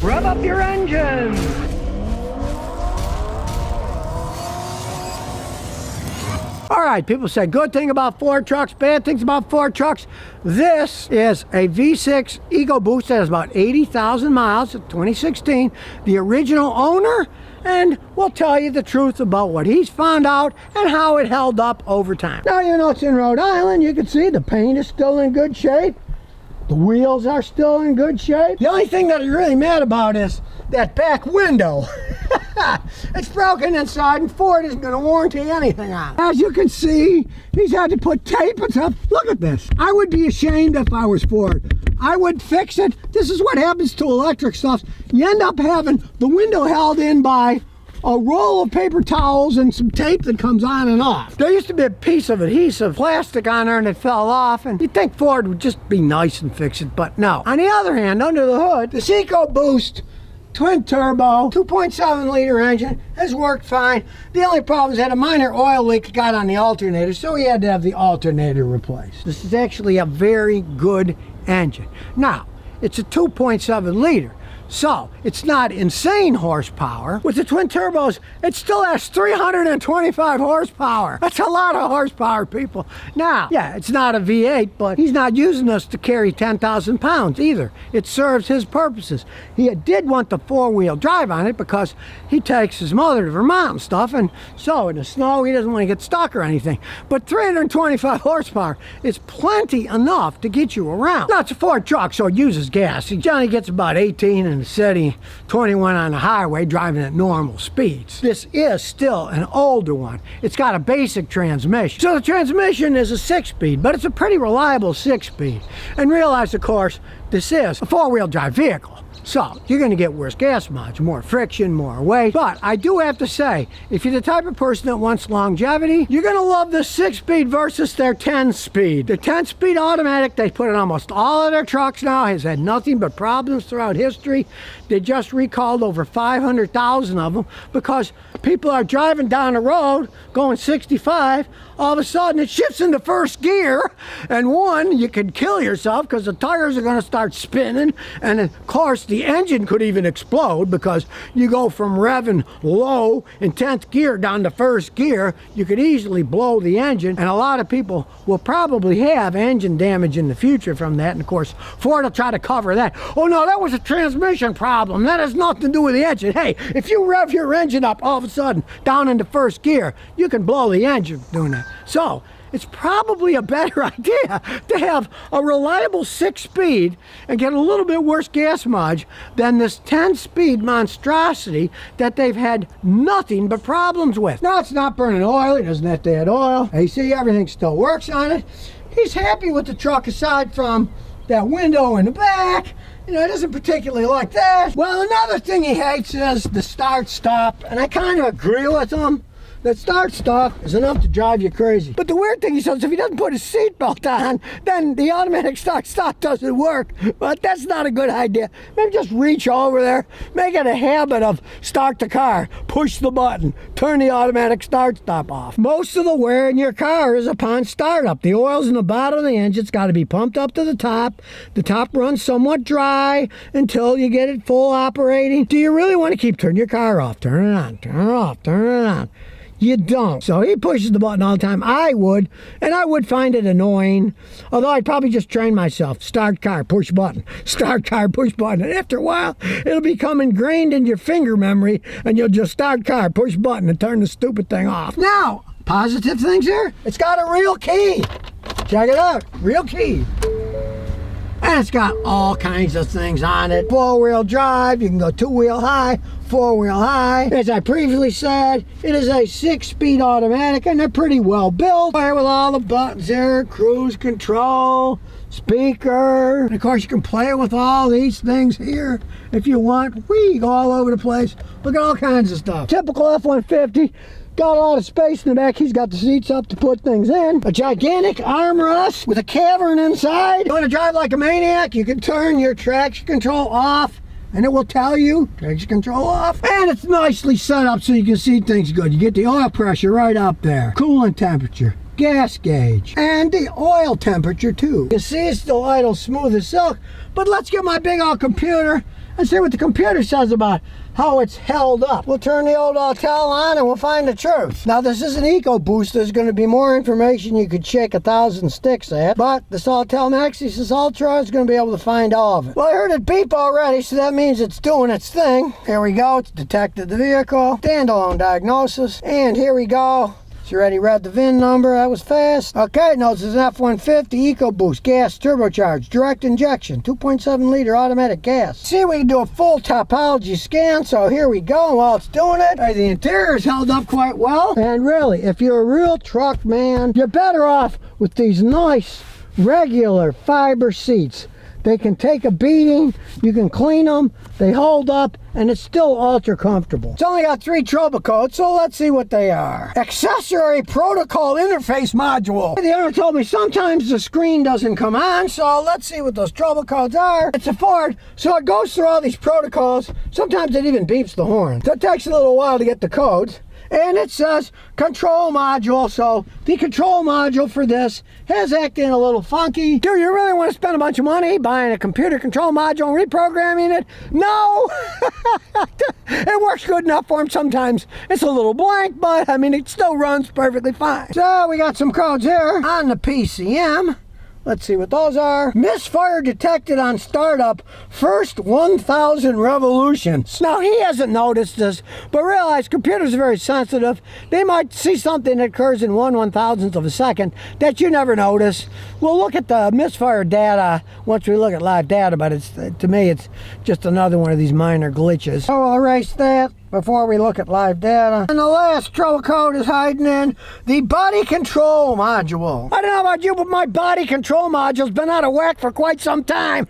Rev up your engine. All right, people say good thing about Ford trucks, bad things about Ford trucks. This is a V6 ecoboost that has about 80,000 miles, 2016. The original owner, and we'll tell you the truth about what he's found out and how it held up over time. Now, you know it's in Rhode Island. You can see the paint is still in good shape. The wheels are still in good shape. The only thing that I'm really mad about is that back window. It's broken inside and Ford isn't going to warranty anything on it. As you can see, he's had to put tape and stuff. Look at this. I would be ashamed if I was Ford. I would fix it. This is what happens to electric stuff. You end up having the window held in by a roll of paper towels and some tape that comes on and off. There used to be a piece of adhesive plastic on there and it fell off, and you'd think Ford would just be nice and fix it, but no. On the other hand, under the hood, this ecoboost twin turbo 2.7 liter engine has worked fine. The only problem is that a minor oil leak got on the alternator, so he had to have the alternator replaced. This is actually a very good engine. Now, it's a 2.7 liter. So, it's not insane horsepower. With the twin turbos, it still has 325 horsepower. That's a lot of horsepower, people. Now, yeah, it's not a V8, but he's not using this to carry 10,000 pounds either. It serves his purposes. He did want the four-wheel drive on it because he takes his mother to Vermont and stuff, and so in the snow, he doesn't want to get stuck or anything. But 325 horsepower is plenty enough to get you around. Now, it's a Ford truck, so it uses gas. Johnny gets about 18 in the city, 21 on the highway, driving at normal speeds. This is still an older one. It's got a basic transmission. So the transmission is a 6-speed, but it's a pretty reliable 6-speed. And realize, of course, this is a four-wheel drive vehicle. So, you're going to get worse gas mileage, more friction, more weight. But I do have to say, if you're the type of person that wants longevity, you're going to love the 6-speed versus their 10-speed. The 10-speed automatic, they put in almost all of their trucks now, has had nothing but problems throughout history. They just recalled over 500,000 of them because people are driving down the road going 65. All of a sudden, it shifts into first gear, and one, you could kill yourself because the tires are going to start spinning, and of course, the engine could even explode because you go from revving low in 10th gear down to first gear. You could easily blow the engine, and a lot of people will probably have engine damage in the future from that, and of course, Ford will try to cover that. Oh no, that was a transmission problem. That has nothing to do with the engine. Hey, if you rev your engine up all of a sudden down into first gear, you can blow the engine doing that. So, it's probably a better idea to have a reliable 6-speed and get a little bit worse gas mileage than this 10-speed monstrosity that they've had nothing but problems with. Now, it's not burning oil. It doesn't have to add oil. AC, everything still works on it. He's happy with the truck aside from that window in the back. You know, he doesn't particularly like that. Well, another thing he hates is the start-stop, and I kind of agree with him. That start-stop is enough to drive you crazy. But the weird thing, he says, if he doesn't put his seatbelt on, then the automatic start-stop doesn't work. But that's not a good idea. Maybe just reach over there, make it a habit of start the car, push the button, turn the automatic start-stop off. Most of the wear in your car is upon startup. The oil's in the bottom of the engine's got to be pumped up to the top. The top runs somewhat dry until you get it full operating. Do you really want to keep turning your car off? Turn it on, turn it off, turn it on. You don't. So he pushes the button all the time. I would, and I would find it annoying. Although I'd probably just train myself. Start car, push button. Start car, push button. And after a while, it'll become ingrained in your finger memory, and you'll just start car, push button, and turn the stupid thing off. Now, positive things here. It's got a real key. Check it out. Real key. And it's got all kinds of things on it. Four-wheel drive, you can go two-wheel high, four-wheel high. As I previously said, it is a 6-speed automatic, and they're pretty well built. With all the buttons there, cruise control, speaker. And of course, you can play with all these things here if you want. Whee, go all over the place. Look at all kinds of stuff. Typical F-150. Got a lot of space in the back. He's got the seats up to put things in. A gigantic armrest with a cavern inside. You want to drive like a maniac? You can turn your traction control off, and it will tell you traction control off. And it's nicely set up so you can see things good. You get the oil pressure right up there. Coolant temperature. Gas gauge. And the oil temperature too. You can see it's still idle smooth as silk. But let's get my big old computer and see what the computer says about how it's held up. We'll turn the old Autel on and we'll find the truth. Now this is an ecoboost. There's going to be more information you could shake 1,000 sticks at, but this Autel Maxis Ultra is going to be able to find all of it. Well, I heard it beep already, so that means it's doing its thing. Here we go. It's detected the vehicle. Standalone diagnosis. And here we go. It's already read the VIN number. That was fast. Okay, no, this is an F-150 EcoBoost gas turbocharged direct injection 2.7 liter automatic gas. See, we can do a full topology scan. So here we go. While it's doing it, the interior is held up quite well. And really, if you're a real truck man, you're better off with these nice regular fiber seats. They can take a beating, you can clean them, they hold up, and it's still ultra comfortable. It's only got 3 trouble codes, so let's see what they are. Accessory protocol interface module. The owner told me sometimes the screen doesn't come on, so let's see what those trouble codes are. It's a Ford, so it goes through all these protocols. Sometimes it even beeps the horn. So it takes a little while to get the codes. And it says control module, so the control module for this has acting a little funky. Do you really want to spend a bunch of money buying a computer control module and reprogramming it? No! It works good enough for them. Sometimes it's a little blank, but I mean it still runs perfectly fine. So we got some codes here on the PCM. Let's see what those are. Misfire detected on startup, first 1,000 revolutions. Now, he hasn't noticed this, but realize computers are very sensitive. They might see something that occurs in 1/1000th of a second that you never notice. We'll look at the misfire data once we look at live data, but it's to me, it's just another one of these minor glitches. So we'll erase that before we look at live data. And the last trouble code is hiding in the body control module. I don't know about you, but my body control module's been out of whack for quite some time.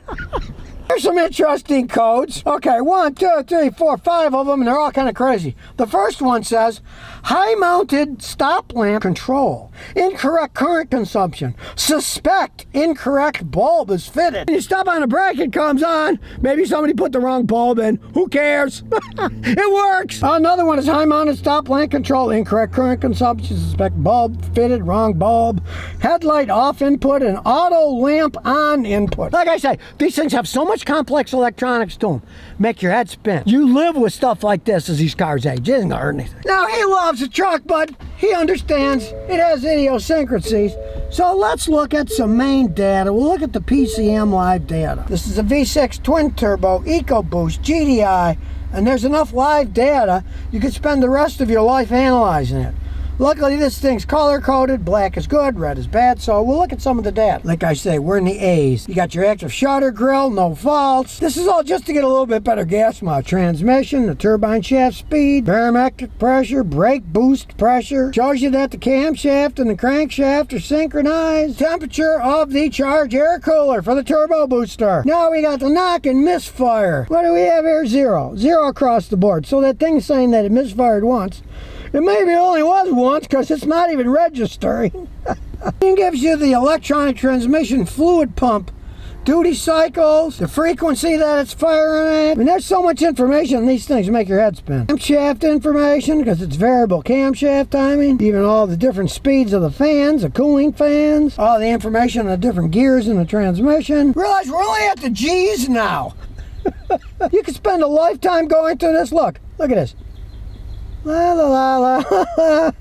There's some interesting codes. Okay, 1, 2, 3, 4, 5 of them, and they're all kind of crazy. The first one says, high-mounted stop lamp control. Incorrect current consumption. Suspect incorrect bulb is fitted. When you stop on a brake, it comes on. Maybe somebody put the wrong bulb in. Who cares? It works. Another one is high-mounted stop lamp control. Incorrect current consumption. Suspect bulb fitted. Wrong bulb. Headlight off input and auto lamp on input. Like I say, these things have so much complex electronics to them. Make your head spin. You live with stuff like this as these cars age. It isn't gonna hurt anything. Now, he loves a truck, but he understands it has idiosyncrasies. So let's look at some main data. We'll look at the PCM live data. This is a V6 twin turbo EcoBoost GDI, and there's enough live data you could spend the rest of your life analyzing it. Luckily, this thing's color-coded. Black is good, red is bad, so we'll look at some of the data. Like I say, we're in the A's. You got your active shutter grill, no faults. This is all just to get a little bit better gas mileage. Transmission, the turbine shaft speed, barometric pressure, brake boost pressure. Shows you that the camshaft and the crankshaft are synchronized. Temperature of the charge air cooler for the turbo booster. Now we got the knock and misfire. What do we have here? 0. 0 across the board. So that thing's saying that it misfired once. It maybe only was once because it's not even registering. It gives you the electronic transmission fluid pump, duty cycles, the frequency that it's firing at. I mean, there's so much information in these things make your head spin. Camshaft information because it's variable camshaft timing, even all the different speeds of the fans, the cooling fans, all the information on the different gears in the transmission. Realize we're only at the G's now. You could spend a lifetime going through this. Look at this. La la la la.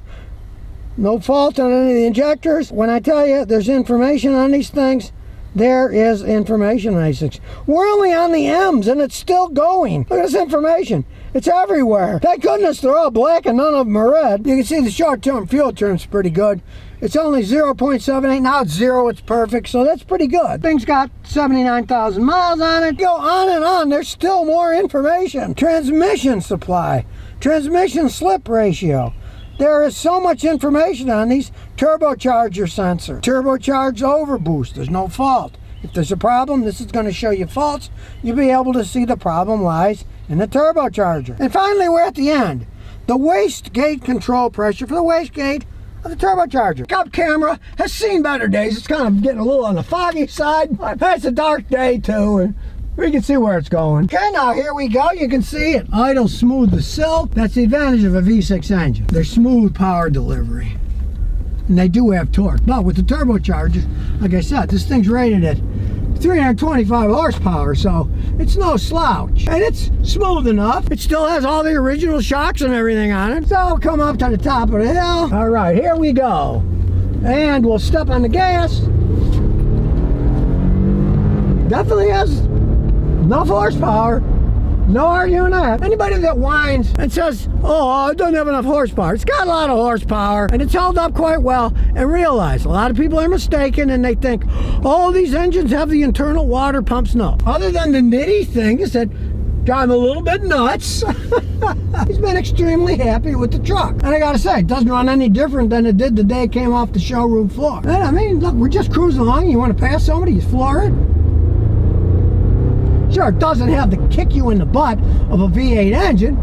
No fault on any of the injectors. When I tell you there's information on these things, there is information on these things. We're only on the M's and it's still going. Look at this information. It's everywhere. Thank goodness they're all black and none of them are red. You can see the short-term fuel turn's pretty good. It's only 0.78. Now it's 0. It's perfect. So that's pretty good. Thing's got 79,000 miles on it. Go on and on. There's still more information. Transmission supply. Transmission slip ratio. There is so much information on these. Turbocharger sensor. Turbocharged overboost. There's no fault. If there's a problem, this is going to show you faults. You'll be able to see the problem lies in the turbocharger. And finally, we're at the end. The wastegate control pressure for the wastegate of the turbocharger. Up camera has seen better days. It's kind of getting a little on the foggy side. It's a dark day too, and we can see where it's going. Okay, now here we go. You can see it idle smooth as silk. That's the advantage of a V6 engine. They're smooth power delivery. And they do have torque. But with the turbochargers, like I said, this thing's rated at 325 horsepower, so it's no slouch. And it's smooth enough. It still has all the original shocks and everything on it. So we'll come up to the top of the hill. All right, here we go. And we'll step on the gas. Definitely has enough horsepower. No arguing that. Anybody that whines and says, oh, it doesn't have enough horsepower, it's got a lot of horsepower and it's held up quite well. And realize a lot of people are mistaken and they think, oh, these engines have the internal water pumps. No. Other than the nitty things that drive him a little bit nuts, he's been extremely happy with the truck. And I gotta say, it doesn't run any different than it did the day it came off the showroom floor. And I mean, look, we're just cruising along. You want to pass somebody, you floor it. Sure, it doesn't have the kick you in the butt of a V8 engine,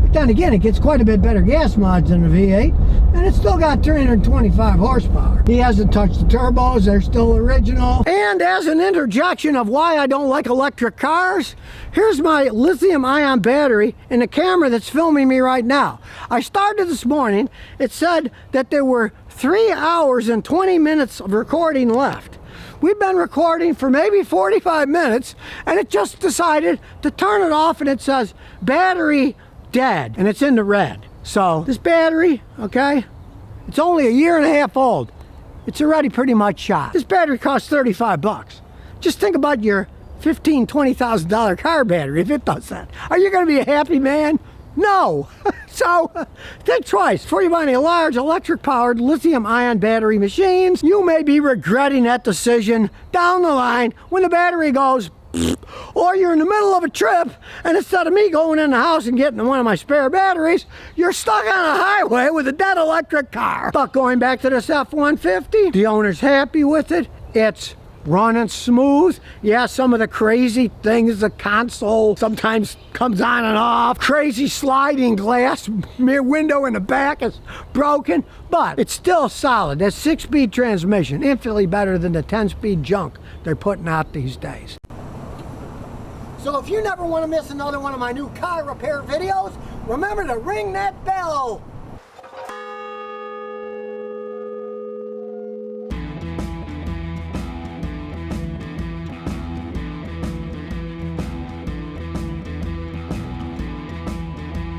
but then again, it gets quite a bit better gas mileage than a V8, and it's still got 325 horsepower. He hasn't touched the turbos, they're still original. And as an interjection of why I don't like electric cars, here's my lithium-ion battery and the camera that's filming me right now. I started this morning, it said that there were 3 hours and 20 minutes of recording left. We've been recording for maybe 45 minutes and it just decided to turn it off and it says battery dead and it's in the red. So this battery, okay, it's only 1.5 years old. It's already pretty much shot. This battery costs 35 bucks. Just think about your $15,000, $20,000 car battery if it does that. Are you gonna be a happy man? No. So think twice before you buy any large electric powered lithium-ion battery machines. You may be regretting that decision down the line when the battery goes, or you're in the middle of a trip and instead of me going in the house and getting one of my spare batteries, you're stuck on a highway with a dead electric car. But going back to this F-150, the owner's happy with it. It's running smooth. Yeah, some of the crazy things, the console sometimes comes on and off. Crazy sliding glass window in the back is broken, but it's still solid. That 6-speed transmission, infinitely better than the 10-speed junk they're putting out these days. So if you never want to miss another one of my new car repair videos, remember to ring that bell.